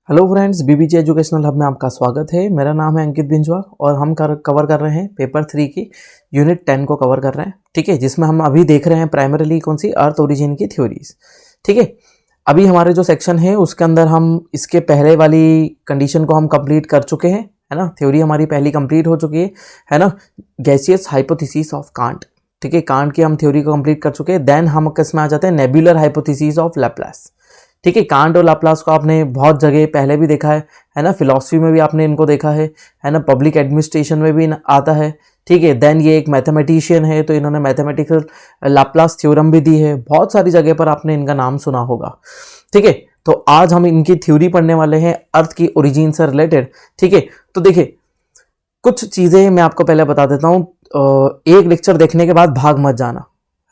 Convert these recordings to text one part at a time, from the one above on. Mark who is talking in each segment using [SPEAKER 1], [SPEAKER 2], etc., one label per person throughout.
[SPEAKER 1] Hello friends, BBJ educational hub में आपका स्वागत है। मेरा नाम है अंकित बिंजवा और हम कवर कर रहे हैं पेपर 3 की यूनिट 10 को कवर कर रहे हैं। ठीक है, जिसमें हम अभी देख रहे हैं प्राइमरीली कौन सी अर्थ ओरिजिन की थ्योरीज। ठीक है, अभी हमारे जो सेक्शन है उसके अंदर हम इसके पहले वाली कंडीशन को हम कंप्लीट कर चुके हैं, है ना। थ्योरी हमारी पहली कंप्लीट हो चुकी है ना, गैसियस हाइपोथेसिस ऑफ कांट। ठीक है, कांट की हम थ्योरी को कंप्लीट कर चुके हैं। देन हम किसमें आ जाते हैं, नेबुलर हाइपोथेसिस ऑफ लैप्लास। ठीक है, कांट और लाप्लास को आपने बहुत जगह पहले भी देखा है ना, फिलॉसफी में भी आपने इनको देखा है ना, पब्लिक एडमिनिस्ट्रेशन में भी आता है। ठीक है, देन ये एक मैथमेटिशियन है तो इन्होंने मैथमेटिकल लाप्लास थ्योरम भी दी है। बहुत सारी जगह पर आपने इनका नाम सुना होगा। ठीक है, तो आज हम इनकी थ्योरी पढ़ने वाले हैं अर्थ की ओरिजिन से रिलेटेड। ठीक है, तो देखिए कुछ चीजें मैं आपको पहले बता देता हूं। एक लेक्चर देखने के बाद भाग मत जाना,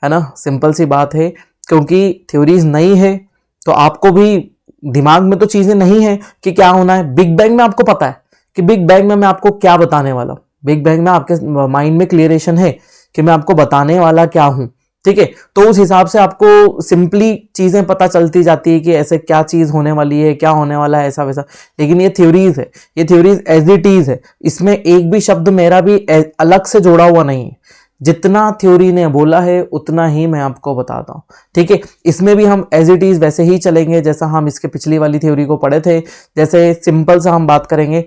[SPEAKER 1] है ना, सिंपल सी बात है। क्योंकि थ्योरीज नई है तो आपको भी दिमाग में तो चीजें नहीं है कि क्या होना है। बिग बैंग में आपको पता है कि बिग बैंग में मैं आपको क्या बताने वाला हूं। बिग बैंग में आपके माइंड में क्लियरेशन है कि मैं आपको बताने वाला क्या हूं। ठीक है, तो उस हिसाब से आपको सिंपली चीजें पता चलती जाती है कि ऐसे क्या चीज होने वाली है, क्या होने वाला है, ऐसा वैसा। लेकिन ये थ्योरीज है, ये थ्योरीज एज इट इज है। इसमें एक भी शब्द मेरा भी अलग से जोड़ा हुआ नहीं है। जितना थ्योरी ने बोला है उतना ही मैं आपको बताता हूं। ठीक है, इसमें भी हम एज इट इज वैसे ही चलेंगे जैसा हम इसके पिछली वाली थ्योरी को पढ़े थे। जैसे सिंपल सा हम बात करेंगे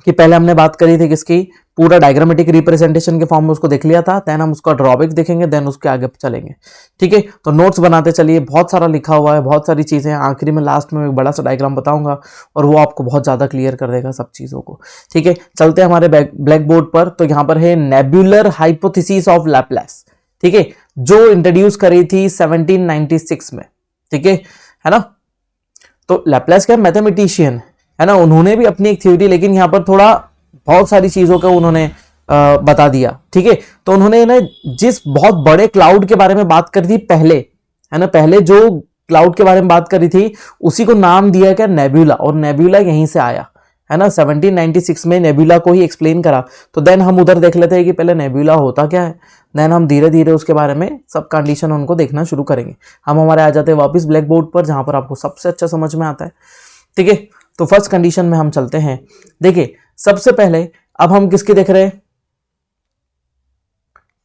[SPEAKER 1] कि पहले हमने बात करी थी किसकी, पूरा डायग्रामेटिक रिप्रेजेंटेशन के फॉर्म में उसको देख लिया था। देन हम उसका ड्रॉबैक देखेंगे, देन उसके आगे चलेंगे। ठीक है, तो नोट्स बनाते चलिए, बहुत सारा लिखा हुआ है, बहुत सारी चीजें। आखिरी में लास्ट में एक बड़ा सा डायग्राम बताऊंगा और वो आपको बहुत ज्यादा क्लियर कर देगा सब चीजों को। ठीक है, चलते हैं हमारे ब्लैक बोर्ड पर। तो यहां पर है नेबुलर हाइपोथेसिस ऑफ लैप्लास। ठीक है, जो इंट्रोड्यूस करी थी 1796 में। ठीक है ना। तो लैप्लास क्या मैथमेटिशियन है ना, उन्होंने भी अपनी एक थ्योरी, लेकिन यहां पर थोड़ा बहुत सारी चीजों का उन्होंने बता दिया। ठीक है, तो उन्होंने ना जिस बहुत बड़े क्लाउड के बारे में बात करी थी पहले, है ना, पहले जो क्लाउड के बारे में बात करी थी उसी को नाम दिया क्या, नेबुला। और नेबुला यहीं से आया, है ना, 1796 में नेबुला को ही एक्सप्लेन करा। तो देन हम उधर देख लेते हैं कि पहले नेबुला होता क्या है। देन हम धीरे धीरे उसके बारे में सब कंडीशन उनको देखना शुरू करेंगे। हम हमारे आ जाते हैं वापस ब्लैक बोर्ड पर, जहां पर आपको सबसे अच्छा समझ में आता है। ठीक है, तो फर्स्ट कंडीशन में हम चलते हैं। देखिए सबसे पहले अब हम किसकी देख रहे हैं,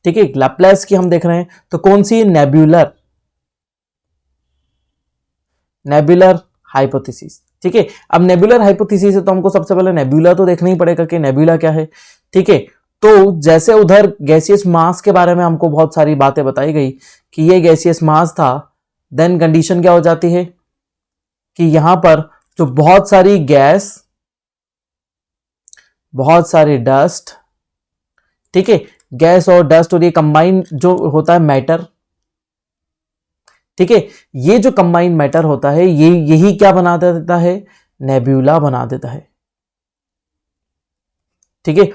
[SPEAKER 1] ठीक है, लैप्लास की हम देख रहे हैं। तो कौन सी, नेबुलर हाइपोथेसिस। ठीक है, अब नेबुलर हाइपोथेसिस है तो हमको सबसे पहले नेबुला तो देखना ही पड़ेगा कि नेबुला क्या है। ठीक है, तो जैसे उधर गैसियस मास के बारे में हमको बहुत सारी बातें बताई गई कि ये गैसियस मास था। देन कंडीशन क्या हो जाती है कि यहां पर जो बहुत सारी गैस, बहुत सारी डस्ट, ठीक है, गैस और डस्ट और ये कंबाइन जो होता है मैटर। ठीक है, ये जो कंबाइंड मैटर होता है यही क्या बना देता है, नेबुला बना देता है। ठीक है,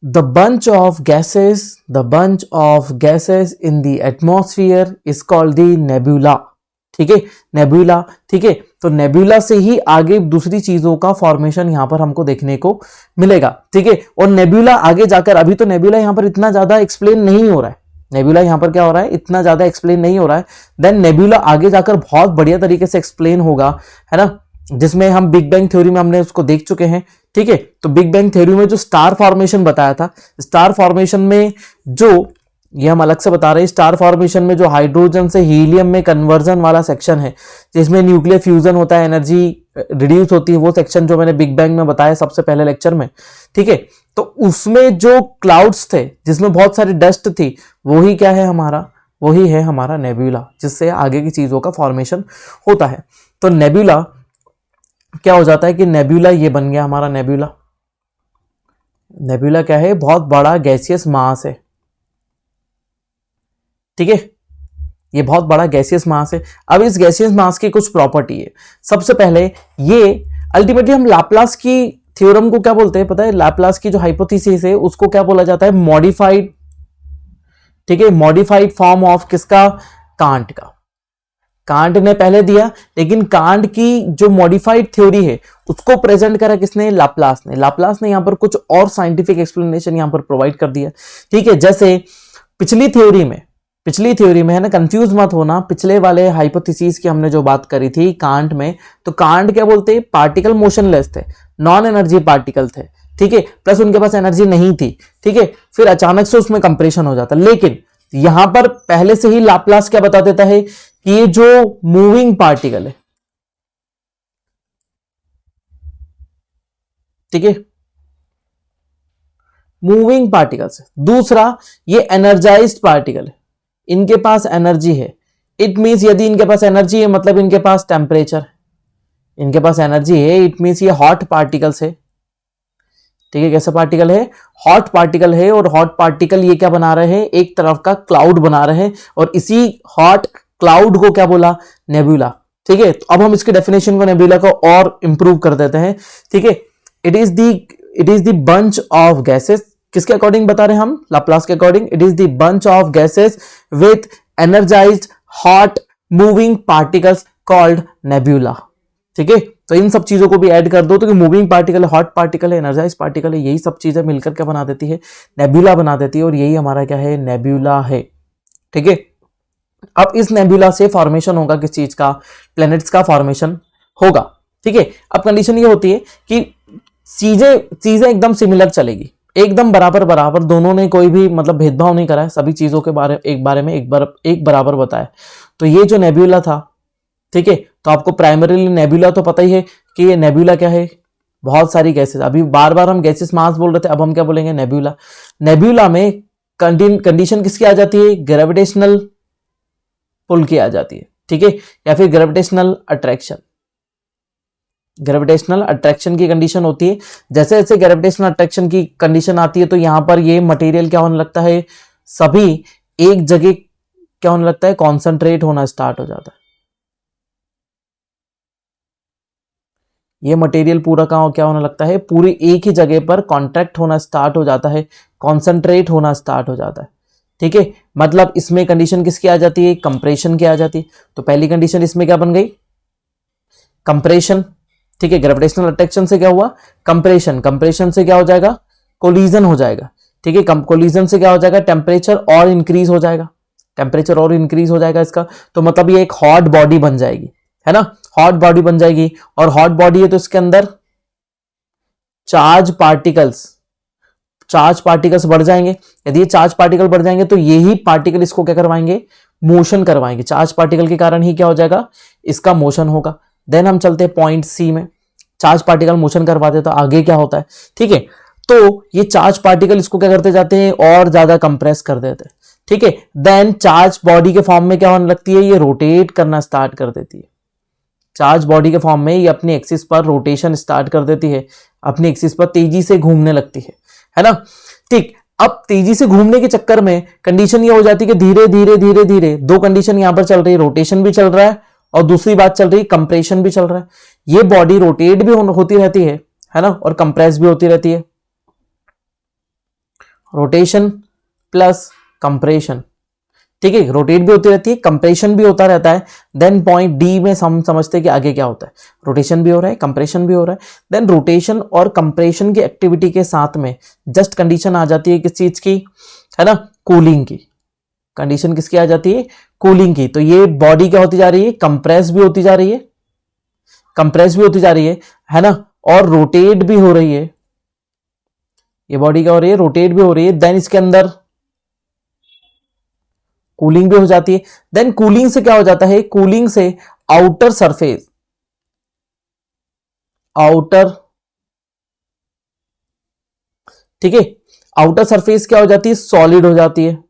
[SPEAKER 1] the bunch of gases in the atmosphere is called the nebula. ठीक है, नेबुला। ठीक है, तो नेबुला से ही आगे दूसरी चीजों का फॉर्मेशन यहां पर हमको देखने को मिलेगा। ठीक है, और नेबुला आगे जाकर, अभी तो नेबुला यहां पर इतना ज्यादा एक्सप्लेन नहीं हो रहा है। नेबुला यहां पर क्या हो रहा है, इतना ज्यादा एक्सप्लेन नहीं हो रहा है। देन नेबुला आगे जाकर बहुत बढ़िया तरीके से एक्सप्लेन होगा, है ना, जिसमें हम बिग बैंग थ्योरी में हमने उसको देख चुके हैं। ठीक है, तो बिग बैंग थ्योरी में जो स्टार फॉर्मेशन बताया था, स्टार फॉर्मेशन में जो, ये हम अलग से बता रहे हैं, स्टार फॉर्मेशन में जो हाइड्रोजन से हीलियम में कन्वर्जन वाला सेक्शन है, जिसमें न्यूक्लियर फ्यूजन होता है, एनर्जी रिड्यूस होती है, वो सेक्शन जो मैंने बिग बैंग में बताया सबसे पहले लेक्चर में। ठीक है, तो उसमें जो क्लाउड्स थे जिसमें बहुत सारी डस्ट थी, वही क्या है हमारा, वही है हमारा नेबुला, जिससे आगे की चीजों का फॉर्मेशन होता है। तो नेबुला क्या हो जाता है कि नेबुला ये बन गया हमारा नेबुला। नेबुला क्या है, बहुत बड़ा गैसियस मास है। ठीक है, ये बहुत बड़ा गैसियस मास है। अब इस गैसियस मास की कुछ प्रॉपर्टी है। सबसे पहले ये अल्टीमेटली हम लाप्लास की थ्योरम को क्या बोलते हैं पता है, लाप्लास की जो हाइपोथेसिस है उसको क्या बोला जाता है, मॉडिफाइड। ठीक है, मॉडिफाइड फॉर्म ऑफ किसका, कांट का। कांट ने पहले दिया, लेकिन कांट की जो मॉडिफाइड थ्योरी है उसको प्रेजेंट करा किसने, लाप्लास ने। लाप्लास ने यहां पर कुछ और साइंटिफिक एक्सप्लेनेशन यहां पर प्रोवाइड कर दिया। ठीक है, जैसे पिछली थ्योरी में पिछली थ्योरी में है ना, कंफ्यूज मत होना, पिछले वाले हाइपोथेसिस की हमने जो बात करी थी कांट में, तो कांट क्या बोलते हैं, पार्टिकल मोशनलेस थे, नॉन एनर्जी पार्टिकल थे, ठीक है, प्लस उनके पास एनर्जी नहीं थी, ठीक है, फिर अचानक से उसमें कंप्रेशन हो जाता। लेकिन यहां पर पहले से ही लाप्लास क्या बता देता है कि ये जो मूविंग पार्टिकल है, ठीक है, मूविंग पार्टिकल्स है। दूसरा, ये एनर्जाइज्ड पार्टिकल है, इनके पास एनर्जी है। इट मींस यदि इनके पास एनर्जी है मतलब इनके पास टेम्परेचर है, इनके पास एनर्जी है, इट मींस ये हॉट पार्टिकल्स है, ठीक है। कैसा पार्टिकल है, हॉट पार्टिकल है, और हॉट पार्टिकल ये क्या बना रहे हैं, एक तरफ का क्लाउड बना रहे हैं, और इसी हॉट क्लाउड को क्या बोला, नेबुला, ठीक है। तो अब हम इसके डेफिनेशन को, नेबुला को और इंप्रूव कर देते हैं, ठीक है। It is the bunch of gases, किसके अकॉर्डिंग बता रहे हैं हम, लाप्लास के according, it is the bunch of gases with energised hot moving particles called nebula, ठीक है। तो इन सब चीजों को भी ऐड कर दो, तो कि मूविंग पार्टिकल है, हॉट पार्टिकल है, एनर्जाइज पार्टिकल है, यही सब चीजें मिलकर क्या बना देती है, नेबुला बना देती है, और यही हमारा क्या है, नेबुला है, ठीक है। अब इस नेबुला से फॉर्मेशन होगा किस चीज का, प्लैनेट्स का फॉर्मेशन होगा, ठीक है। अब कंडीशन ये होती है कि चीजें एकदम सिमिलर चलेगी, एकदम बराबर बराबर, दोनों ने कोई भी मतलब भेदभाव नहीं करा है, सभी चीजों के बारे में एक बराबर बताया। तो ये जो नेबुला था, ठीक है, तो आपको प्राइमरीली नेबुला तो पता ही है कि ये नेबुला क्या है, बहुत सारी गैसेस, अभी बार बार हम गैसेस मास बोल रहे थे, अब हम क्या बोलेंगे, नेबुला। नेबुला में कंडीशन किसकी आ जाती है, ग्रेविटेशनल पुल की आ जाती है, ठीक है, या फिर ग्रेविटेशनल अट्रैक्शन, ग्रेविटेशनल अट्रैक्शन की कंडीशन होती है। जैसे जैसे ग्रेविटेशनल अट्रैक्शन की कंडीशन आती है तो यहां पर ये मटेरियल क्या होने लगता है, सभी एक जगह क्या होने लगता है, कॉन्सेंट्रेट होना स्टार्ट हो जाता है। ये मटेरियल पूरा का क्या होने लगता है, पूरी एक ही जगह पर कॉन्ट्रैक्ट होना स्टार्ट हो जाता है, कॉन्सेंट्रेट होना स्टार्ट हो जाता है, ठीक है। मतलब इसमें कंडीशन किसकी आ जाती है, कंप्रेशन की आ जाती है। तो पहली कंडीशन इसमें क्या बन गई, कंप्रेशन, ठीक है। ग्रेविटेशनल अट्रैक्शन से क्या हुआ, कंप्रेशन, कंप्रेशन से क्या हो जाएगा, कोलिजन हो जाएगा, ठीक है। कोलिजन से क्या हो जाएगा, टेम्परेचर और इंक्रीज हो जाएगा, टेम्परेचर और इंक्रीज हो जाएगा इसका, तो मतलब ये एक हॉट बॉडी बन जाएगी, है ना, हॉट बॉडी बन जाएगी। और हॉट बॉडी है तो इसके अंदर चार्ज पार्टिकल्स बढ़ जाएंगे। यदि ये चार्ज पार्टिकल बढ़ जाएंगे तो यही पार्टिकल इसको क्या करवाएंगे, मोशन करवाएंगे। चार्ज पार्टिकल के कारण ही क्या हो जाएगा, इसका मोशन होगा। देन हम चलते हैं पॉइंट सी में, चार्ज पार्टिकल मोशन करवाते तो आगे क्या होता है, ठीक है। तो ये चार्ज पार्टिकल इसको क्या करते जाते हैं, और ज्यादा कंप्रेस कर देते हैं, ठीक है। देन चार्ज बॉडी के फॉर्म में क्या होने लगती है, ये रोटेट करना स्टार्ट कर देती है। चार्ज बॉडी के फॉर्म में ये अपनी एक्सिस पर रोटेशन स्टार्ट कर देती है, अपनी एक्सिस पर तेजी से घूमने लगती है ना, ठीक। अब तेजी से घूमने के चक्कर में कंडीशन ये हो जाती है कि धीरे धीरे धीरे धीरे दो कंडीशन यहां पर चल रही है, रोटेशन भी चल रहा है और दूसरी बात चल रही है, कंप्रेशन भी चल रहा है। ये बॉडी रोटेट भी होती रहती है ना, और कंप्रेस भी होती रहती है, रोटेशन प्लस कंप्रेशन, ठीक है। रोटेट भी होती रहती है, कंप्रेशन भी होता रहता है। देन पॉइंट डी में हम समझते हैं कि आगे क्या होता है, रोटेशन भी हो रहा है, कंप्रेशन भी हो रहा है। देन रोटेशन और कंप्रेशन की एक्टिविटी के साथ में जस्ट कंडीशन आ जाती है किस चीज की, है ना, कूलिंग की। कंडीशन किसकी आ जाती है, कूलिंग की। तो ये बॉडी क्या होती जा रही है, कंप्रेस भी होती जा रही है, कंप्रेस भी होती जा रही है ना, और रोटेट भी हो रही है। ये बॉडी क्या हो रही है, रोटेट भी हो रही है। देन इसके अंदर कूलिंग भी हो जाती है। देन कूलिंग से क्या हो जाता है, कूलिंग से आउटर सरफेस, ठीक है, आउटर सरफेस क्या हो जाती है, सॉलिड हो जाती है।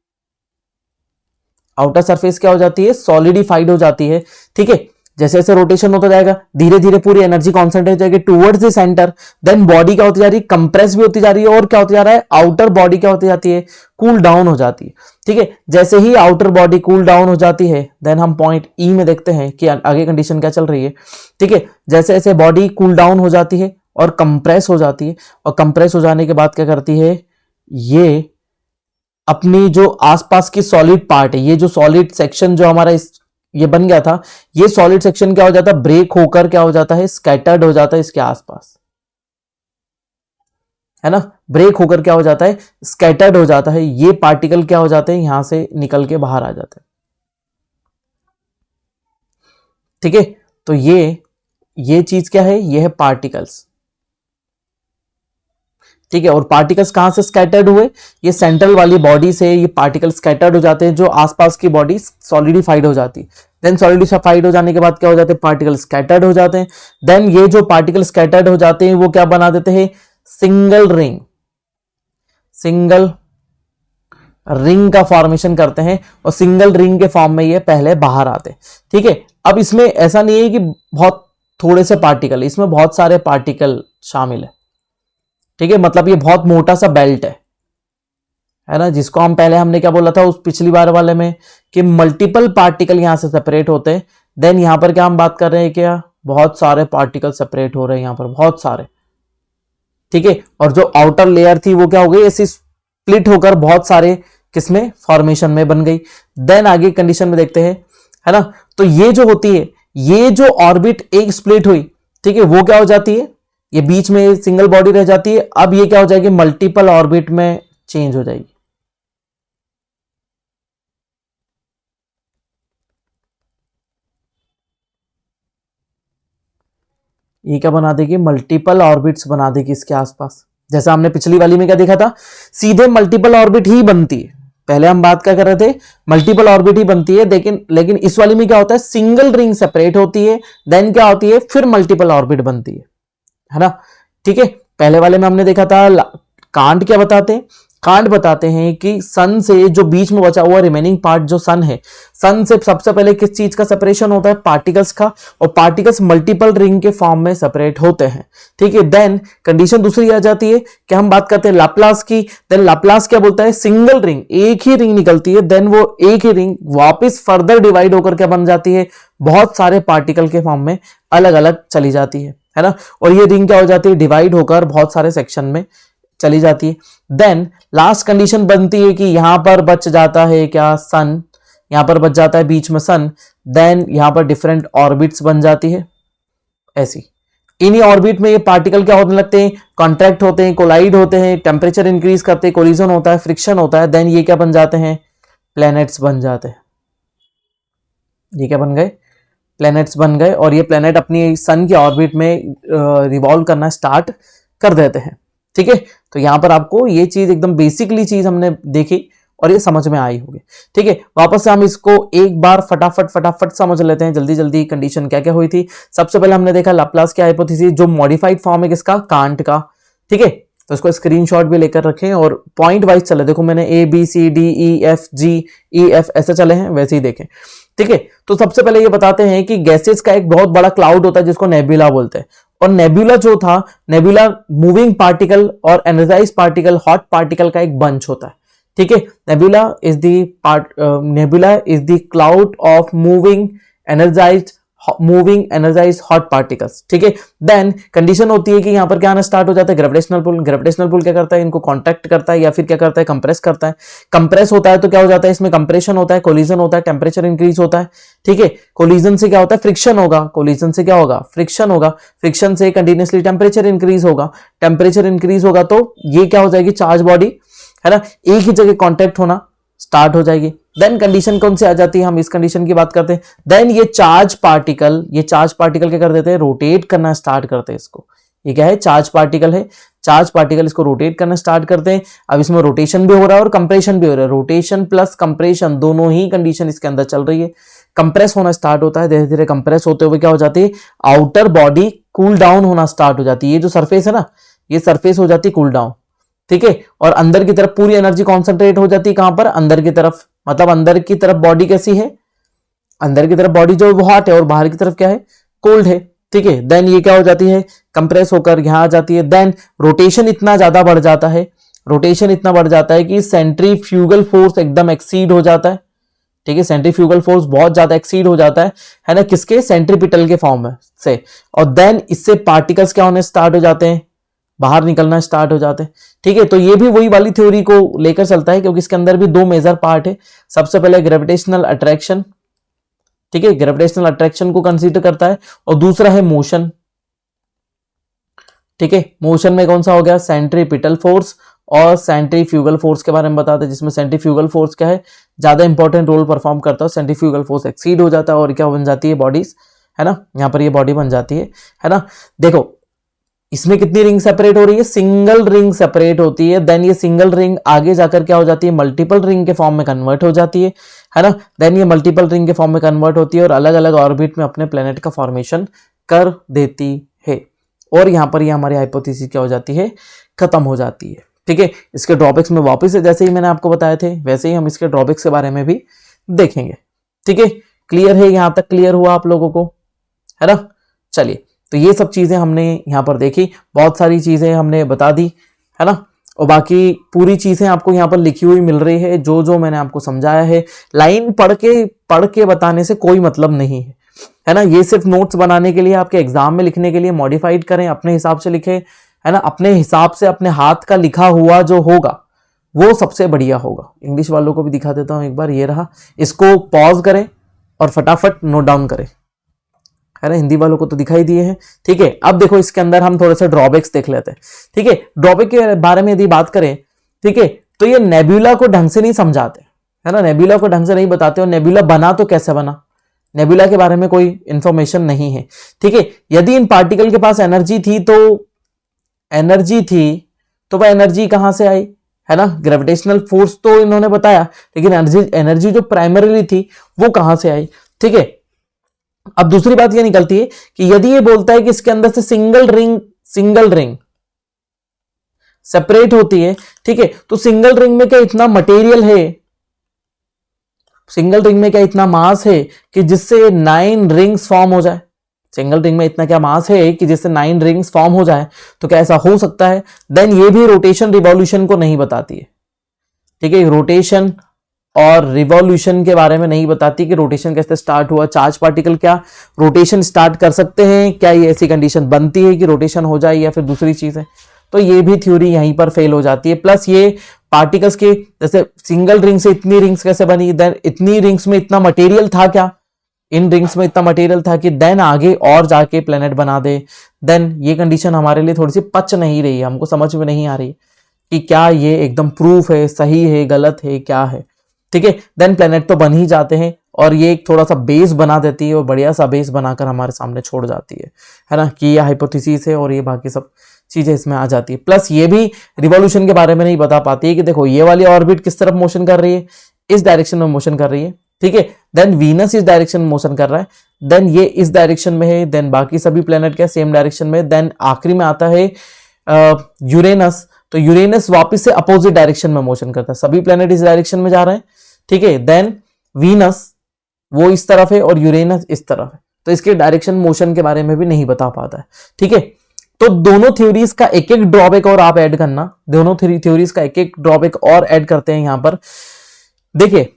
[SPEAKER 1] आउटर सरफेस क्या हो जाती है, सॉलिडिफाइड हो जाती है, ठीक है। जैसे जैसे रोटेशन होता जाएगा धीरे धीरे पूरी एनर्जी कॉन्सेंट्रेट हो जाएगी towards the centre. Then body क्या होती जा रही है, कंप्रेस भी होती जा रही है, और क्या होती जा रहा है, आउटर बॉडी क्या होती जाती है, कूल डाउन हो जाती है, ठीक है। जैसे ही आउटर बॉडी कूल डाउन हो जाती है, देन हम पॉइंट ई में देखते हैं कि आगे कंडीशन क्या चल रही है, ठीक है। जैसे जैसे बॉडी कूल डाउन हो जाती है और कंप्रेस हो जाती है, और कंप्रेस हो जाने के बाद क्या करती है, ये अपनी जो आसपास की सॉलिड पार्ट है, ये जो सॉलिड सेक्शन जो हमारा ये बन गया था, ये सॉलिड सेक्शन क्या हो जाता है, ब्रेक होकर क्या हो जाता है, स्कैटर्ड हो जाता है इसके आसपास, है ना, ब्रेक होकर क्या हो जाता है, स्कैटर्ड हो जाता है, ये पार्टिकल क्या हो जाते हैं, यहां से निकल के बाहर आ जाते हैं। ठीक है, तो ये चीज क्या है, ये है पार्टिकल्स। ठीक है, और पार्टिकल्स कहां से स्कैटर्ड हुए, ये सेंट्रल वाली बॉडी से ये पार्टिकल स्कैटर्ड हो जाते हैं, जो आसपास की बॉडी सॉलिडिफाइड हो जाती है। देन सॉलिडिफाइड हो जाने के बाद क्या हो जाते हैं, पार्टिकल स्कैटर्ड हो जाते हैं। देन ये जो पार्टिकल स्कैटर्ड हो जाते हैं वो क्या बना देते हैं, सिंगल रिंग, सिंगल रिंग का फॉर्मेशन करते हैं, और सिंगल रिंग के फॉर्म में ये पहले बाहर आते हैं। ठीक है, अब इसमें ऐसा नहीं है कि बहुत थोड़े से पार्टिकल, इसमें बहुत सारे पार्टिकल शामिल है। ठीक है, मतलब ये बहुत मोटा सा बेल्ट है ना, जिसको हम पहले हमने क्या बोला था उस पिछली बार वाले में कि मल्टीपल पार्टिकल यहां से सेपरेट होते हैं। देन यहां पर क्या हम बात कर रहे हैं, क्या बहुत सारे पार्टिकल सेपरेट हो रहे हैं यहां पर, बहुत सारे। ठीक है, और जो आउटर लेयर थी वो क्या हो गई, ऐसी स्प्लिट होकर बहुत सारे किसमें, फॉर्मेशन में बन गई। देन आगे कंडीशन में देखते हैं, है ना, तो ये जो होती है, ये जो ऑर्बिट एक स्प्लिट हुई, ठीक है, वो क्या हो जाती है, ये बीच में सिंगल बॉडी रह जाती है। अब ये क्या हो जाएगी, मल्टीपल ऑर्बिट में चेंज हो जाएगी। ये क्या बना देगी, मल्टीपल ऑर्बिट्स बना देगी इसके आसपास। जैसा हमने पिछली वाली में क्या देखा था, सीधे मल्टीपल ऑर्बिट ही बनती है। पहले हम बात क्या कर रहे थे, मल्टीपल ऑर्बिट ही बनती है, लेकिन इस वाली में क्या होता है, सिंगल रिंग सेपरेट होती है, देन क्या होती है, फिर मल्टीपल ऑर्बिट बनती है ना। ठीक है, पहले वाले में हमने देखा था कांट क्या बताते हैं, कांट बताते हैं कि सन से जो बीच में बचा हुआ रिमेनिंग पार्ट जो सन है, सन से सबसे पहले किस चीज का सेपरेशन होता है, पार्टिकल्स का, और पार्टिकल्स मल्टीपल रिंग के फॉर्म में सेपरेट होते हैं। ठीक है, देन कंडीशन दूसरी आ जाती है कि हम बात करते हैं लाप्लास की। देन लाप्लास क्या बोलता है, सिंगल रिंग, एक ही रिंग निकलती है, देन वो एक ही रिंग वापस फर्दर डिवाइड होकर क्या बन जाती है, बहुत सारे पार्टिकल के फॉर्म में अलग अलग चली जाती है ना, और ये रिंग क्या हो जाती है, डिवाइड होकर बहुत सारे सेक्शन में चली जाती है। देन लास्ट कंडीशन बनती है कि यहां पर बच जाता है क्या, सन, यहां पर बच जाता है बीच में सन। देन यहां पर डिफरेंट ऑर्बिट्स बन जाती है ऐसी। इन्हीं ऑर्बिट में ये पार्टिकल क्या होने लगते हैं, कॉन्ट्रैक्ट होते हैं, कोलाइड होते हैं, टेम्परेचर इंक्रीज करते हैं, कोलिजन होता है, फ्रिक्शन होता है। देन ये क्या बन जाते हैं, प्लैनेट्स बन जाते हैं। ये क्या बन गए, प्लैनेट्स बन गए, और ये प्लैनेट अपनी सन के ऑर्बिट में रिवॉल्व करना स्टार्ट कर देते हैं। ठीक है, तो यहां पर आपको ये चीज एकदम बेसिकली चीज हमने देखी और ये समझ में आई होगी। ठीक है, वापस से हम इसको एक बार फटाफट समझ लेते हैं, जल्दी जल्दी। कंडीशन क्या क्या हुई थी, सबसे पहले हमने देखा लाप्लास की हाइपोथेसिस, जो मॉडिफाइड फॉर्म है किसका, कांट का। ठीक है, तो इसको स्क्रीनशॉट भी लेकर रखें और पॉइंट वाइज चले, देखो मैंने A B C D E F G E F ऐसे चले हैं, वैसे ही देखें। ठीक है, तो सबसे पहले ये बताते हैं कि गैसेस का एक बहुत बड़ा क्लाउड होता है जिसको नेबुला बोलते हैं, और नेबुला जो था, नेबुला मूविंग पार्टिकल और एनर्जाइज पार्टिकल, हॉट पार्टिकल का एक बंच होता है। ठीक है, nebula is the cloud of moving energise hot particles. ठीक है, देन कंडीशन होती है कि यहां पर क्या आना स्टार्ट हो जाता है, ग्रेविटेशनल पुल। ग्रेविटेशनल पुल क्या करता है, इनको कॉन्ट्रैक्ट करता है या फिर क्या करता है, कंप्रेस करता है। कंप्रेस होता है तो क्या हो जाता है, इसमें कंप्रेशन होता है, कोलिजन होता है, टेम्परेचर इंक्रीज होता है। ठीक है, कोलिजन से क्या होता है, फ्रिक्शन होगा, कोलिजन से क्या होगा, फ्रिक्शन होगा, फ्रिक्शन से कंटिन्यूसली टेम्परेचर इंक्रीज होगा, टेम्परेचर इंक्रीज होगा तो ये क्या हो जाएगी, चार्ज बॉडी, है ना, एक ही जगह कॉन्टैक्ट होना स्टार्ट हो जाएगी। देन कंडीशन कौन सी आ जाती है, हम इस कंडीशन की बात करते हैं। देन ये चार्ज पार्टिकल क्या कर देते हैं, रोटेट करना स्टार्ट करते हैं इसको। ये क्या है, चार्ज पार्टिकल है, चार्ज पार्टिकल इसको रोटेट करना स्टार्ट करते हैं। अब इसमें रोटेशन भी हो रहा है और कंप्रेशन भी हो रहा है, रोटेशन प्लस कंप्रेशन दोनों ही कंडीशन इसके अंदर चल रही है। कंप्रेस होना स्टार्ट होता है, धीरे धीरे कंप्रेस होते हुए क्या हो जाती है, आउटर बॉडी कूल डाउन होना स्टार्ट हो जाती है। ये जो सरफेस है ना, ये सरफेस हो जाती है कूल डाउन। ठीक है, और अंदर की तरफ पूरी एनर्जी कॉन्सेंट्रेट हो जाती है, कहां पर, अंदर की तरफ। मतलब अंदर की तरफ बॉडी कैसी है, अंदर की तरफ बॉडी जो वो हॉट है और बाहर की तरफ क्या है, कोल्ड है। ठीक है, देन ये क्या हो जाती है, कंप्रेस होकर यहां आ जाती है। देन रोटेशन इतना ज्यादा बढ़ जाता है, रोटेशन इतना बढ़ जाता है कि सेंट्रीफ्यूगल फोर्स एकदम एक्सीड हो जाता है। ठीक है, सेंट्रीफ्यूगल फोर्स बहुत ज्यादा एक्सीड हो जाता है ना, किसके, सेंट्रीपिटल के फॉर्म में से। और देन इससे पार्टिकल्स क्या होने स्टार्ट हो जाते हैं, बाहर निकलना स्टार्ट हो जाते हैं। ठीक है, तो ये भी वही वाली थ्योरी को लेकर चलता है, क्योंकि इसके अंदर भी दो मेजर पार्ट है। सबसे पहले ग्रेविटेशनल अट्रैक्शन, ठीक है, ग्रेविटेशनल अट्रैक्शन को कंसीडर करता है, और दूसरा है मोशन। ठीक है, मोशन में कौन सा हो गया, सेंट्रीपिटल फोर्स और सेंट्रीफ्यूगल फोर्स के बारे में बताते हैं, जिसमें सेंट्रीफ्यूगल फोर्स क्या है, ज्यादा इंपॉर्टेंट रोल परफॉर्म करता है, सेंट्रीफ्यूगल फोर्स एक्सीड हो जाता है और क्या बन जाती है, बॉडीज, है ना, यहाँ पर ये बॉडी बन जाती है ना। देखो इसमें कितनी रिंग सेपरेट हो रही है, सिंगल रिंग सेपरेट होती है, देन ये सिंगल रिंग आगे जाकर क्या हो जाती है, मल्टीपल रिंग के फॉर्म में कन्वर्ट हो जाती है ना, देन ये मल्टीपल रिंग के फॉर्म में कन्वर्ट होती है और अलग अलग ऑर्बिट में अपने प्लेनेट का फॉर्मेशन कर देती है, और यहाँ पर ये हमारी हाइपोथेसिस क्या हो जाती है, खत्म हो जाती है। ठीक है, इसके ड्रॉबैक्स में वापस से जैसे ही मैंने आपको बताए थे वैसे ही हम इसके ड्रॉबैक्स के बारे में भी देखेंगे। ठीक है, क्लियर है, यहां तक क्लियर हुआ आप लोगों को, है ना। चलिए, तो ये सब चीजें हमने यहाँ पर देखी, बहुत सारी चीजें हमने बता दी, है ना, और बाकी पूरी चीजें आपको यहाँ पर लिखी हुई मिल रही है, जो जो मैंने आपको समझाया है। लाइन पढ़ के बताने से कोई मतलब नहीं है ना, ये सिर्फ नोट्स बनाने के लिए, आपके एग्जाम में लिखने के लिए मॉडिफाइड करें, अपने हिसाब से लिखें, है ना, अपने हिसाब से अपने हाथ का लिखा हुआ जो होगा वो सबसे बढ़िया होगा। इंग्लिश वालों को भी दिखा देता हूं एक बार, ये रहा, इसको पॉज करें और फटाफट नोट डाउन करें, है ना, हिंदी वालों को तो दिखाई दिए हैं। ठीक है, अब देखो इसके अंदर हम थोड़े से ड्रॉबैक्स देख लेते हैं। ठीक है, ड्रॉबैक के बारे में यदि बात करें, ठीक है, तो ये नेबुला को ढंग से नहीं समझाते, है ना, नेबुला को ढंग से नहीं बताते, और नेबुला बना तो कैसे बना, नेबुला के बारे में कोई इंफॉर्मेशन नहीं है। ठीक है, यदि इन पार्टिकल के पास एनर्जी थी तो वह एनर्जी कहां से आई, है ना, ग्रेविटेशनल फोर्स तो इन्होंने बताया, लेकिन एनर्जी जो प्राइमरीली थी वो कहां से आई। ठीक है, अब दूसरी बात ये निकलती है कि यदि ये बोलता है कि इसके अंदर से सिंगल रिंग सेपरेट होती है, ठीक है, तो सिंगल रिंग में क्या इतना मटेरियल है, सिंगल रिंग में क्या इतना मास है कि जिससे 9 रिंग्स फॉर्म हो जाए, सिंगल रिंग में इतना क्या मास है कि जिससे 9 रिंग्स फॉर्म हो जाए, तो क्या ऐसा हो सकता है। देन ये भी रोटेशन रिवॉल्यूशन को नहीं बताती है। ठीक है, रोटेशन और रिवॉल्यूशन के बारे में नहीं बताती कि रोटेशन कैसे स्टार्ट हुआ, चार्ज पार्टिकल क्या रोटेशन स्टार्ट कर सकते हैं, क्या ये ऐसी कंडीशन बनती है कि रोटेशन हो जाए या फिर दूसरी चीज है, तो ये भी थ्योरी यहीं पर फेल हो जाती है। प्लस ये पार्टिकल्स के जैसे सिंगल रिंग से इतनी रिंग्स कैसे बनी, देन इतनी रिंग्स में इतना मटेरियल था क्या, इन रिंग्स में इतना मटेरियल था कि देन आगे और जाके प्लेनेट बना दे, देन ये कंडीशन हमारे लिए थोड़ी सी पच नहीं रही है, हमको समझ में नहीं आ रही कि क्या ये एकदम प्रूफ है, सही है, गलत है, क्या है। ठीक है, देन प्लेनेट तो बन ही जाते हैं और ये एक थोड़ा सा बेस बना देती है और बढ़िया सा बेस बनाकर हमारे सामने छोड़ जाती है ना, कि ये हाइपोथेसिस है और ये बाकी सब चीजें इसमें आ जाती है। प्लस ये भी रिवॉल्यूशन के बारे में नहीं बता पाती है कि देखो ये वाली ऑर्बिट किस तरफ मोशन कर रही है, इस डायरेक्शन में मोशन कर रही है। ठीक है, देन वीनस इस डायरेक्शन में मोशन कर रहा है, देन ये इस डायरेक्शन में है, देन बाकी सभी प्लेनेट क्या सेम डायरेक्शन में, देन आखिरी में आता है यूरेनस, तो यूरेनस वापस से अपोजिट डायरेक्शन में मोशन करता है, सभी प्लेनेट इस डायरेक्शन में जा रहे हैं। ठीक है, देन वीनस वो इस तरफ है और यूरेनस इस तरफ है, तो इसके डायरेक्शन मोशन के बारे में भी नहीं बता पाता है। ठीक है, तो दोनों थ्योरीज का एक एक ड्रॉबैक और आप ऐड करना, दोनों थ्योरीज का एक एक ड्रॉबैक और ऐड करते हैं यहां पर। देखिए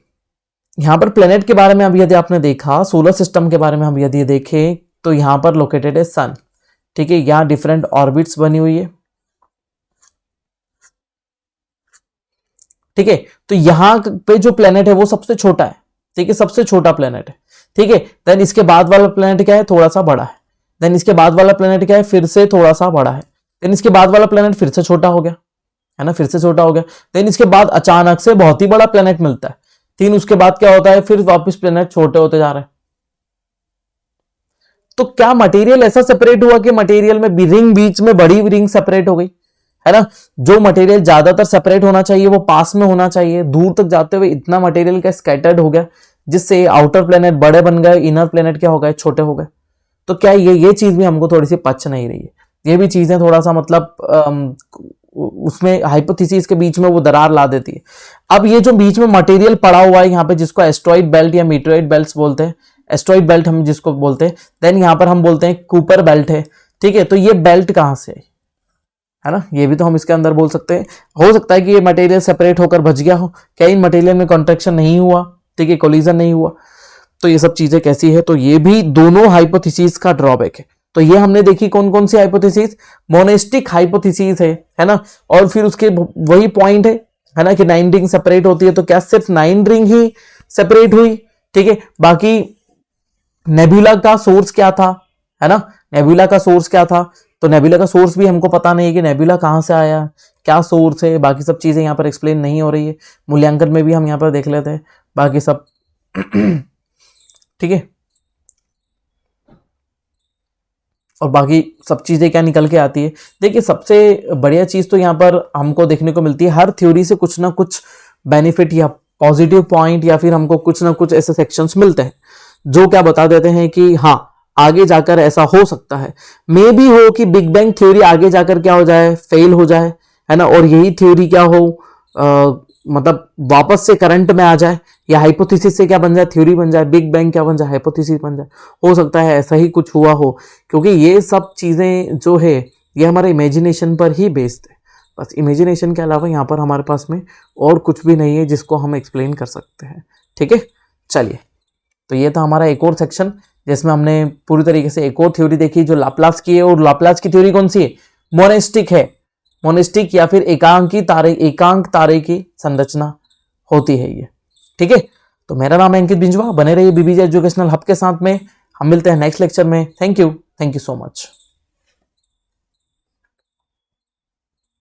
[SPEAKER 1] यहां पर प्लेनेट के बारे में अब यदि आपने देखा, सोलर सिस्टम के बारे में हम यदि देखें तो यहां पर लोकेटेड है सन। ठीक है, यहां डिफरेंट ऑर्बिट्स बनी हुई है। ठीक है, तो यहां पे जो प्लेनेट है वो सबसे छोटा है। ठीक है, सबसे छोटा प्लेनेट है। ठीक है, देन इसके बाद वाला प्लेनेट क्या है, थोड़ा सा बड़ा है, देन इसके बाद वाला प्लेनेट क्या है, फिर से थोड़ा सा बड़ा है, देन इसके बाद वाला प्लेनेट फिर से छोटा हो गया, है ना, फिर से छोटा हो गया, देन इसके बाद अचानक से बहुत ही बड़ा प्लेनेट मिलता है, तीन उसके बाद क्या होता है, फिर वापस प्लेनेट छोटे होते जा रहे हैं। तो क्या मटेरियल ऐसा सेपरेट हुआ कि मटेरियल में रिंग बीच में बड़ी रिंग सेपरेट हो गई, है ना, जो मटेरियल ज्यादातर सेपरेट होना चाहिए वो पास में होना चाहिए, दूर तक जाते हुए इतना मटेरियल का स्कैटर्ड हो गया जिससे आउटर प्लेनेट बड़े बन गए, इनर प्लेनेट क्या हो गए, छोटे हो गए। तो क्या ये चीज भी हमको थोड़ी सी पच नहीं रही है, ये भी चीजें थोड़ा सा मतलब उसमें हाइपोथेसिस के बीच में वो दरार ला देती है। अब ये जो बीच में मटेरियल पड़ा हुआ है यहाँ पे, जिसको एस्ट्रॉइड बेल्ट या मीटरॉइड बेल्ट बोलते हैं, एस्ट्रॉइड बेल्ट हम जिसको बोलते हैं, देन यहाँ पर हम बोलते हैं कूपर बेल्ट है। ठीक है, तो ये बेल्ट कहां से है ना, ये भी तो हम इसके अंदर बोल सकते हैं। हो सकता है कि ये मटेरियल सेपरेट होकर बच गया हो, क्या इन मटेरियल में कॉन्ट्रैक्शन नहीं हुआ, ठीक है, कोलिजन नहीं हुआ, तो ये सब चीजें कैसी है, तो ये भी दोनों हाइपोथेसिस का ड्रॉबैक है। तो ये हमने देखी कौन कौन सी हाइपोथेसिस, मोनेस्टिक हाइपोथेसिस है ना, और फिर उसके वही पॉइंट है ना कि 9 रिंग सेपरेट होती है, तो क्या सिर्फ 9 रिंग ही सेपरेट हुई। ठीक है, बाकी नेबुला का सोर्स क्या था, है ना, नेबुला का सोर्स क्या था, तो नेबुला का सोर्स भी हमको पता नहीं है कि नेबुला कहाँ से आया, क्या सोर्स है, बाकी सब चीज़ें यहाँ पर एक्सप्लेन नहीं हो रही है। मूल्यांकन में भी हम यहाँ पर देख लेते हैं बाकी सब। ठीक है, और बाकी सब चीज़ें क्या निकल के आती है। देखिए सबसे बढ़िया चीज़ तो यहाँ पर हमको देखने को मिलती है, हर थ्योरी से कुछ ना कुछ बेनिफिट या पॉजिटिव पॉइंट या फिर हमको कुछ ना कुछ ऐसे सेक्शंस मिलते हैं जो क्या बता देते हैं कि हाँ आगे जाकर ऐसा हो सकता है। मे भी हो कि बिग बैंग थ्योरी आगे जाकर क्या हो जाए, फेल हो जाए, है ना, और यही थ्योरी क्या हो मतलब वापस से करंट में आ जाए, या हाइपोथेसिस से क्या बन जाए, थ्योरी बन जाए, बिग बैंग क्या बन जाए, हाइपोथेसिस बन जाए। हो सकता है ऐसा ही कुछ हुआ हो, क्योंकि ये सब चीज़ें जो है ये हमारे इमेजिनेशन पर ही बेस्ड है। बस इमेजिनेशन के अलावा यहाँ पर हमारे पास में और कुछ भी नहीं है जिसको हम एक्सप्लेन कर सकते हैं। ठीक है, चलिए, तो ये था हमारा एक और सेक्शन जिसमें हमने पूरी तरीके से एक और थ्योरी देखी जो लाप्लास की है। और लाप्लास की थ्योरी कौन सी है, मोनेस्टिक है। मोनेस्टिक या फिर एकांक तारे की संरचना होती है ये। ठीक है, तो मेरा नाम है अंकित बिंजवा, बने रहिए बीबीजे एजुकेशनल हब के साथ में। हम मिलते हैं नेक्स्ट लेक्चर में। Thank you so much.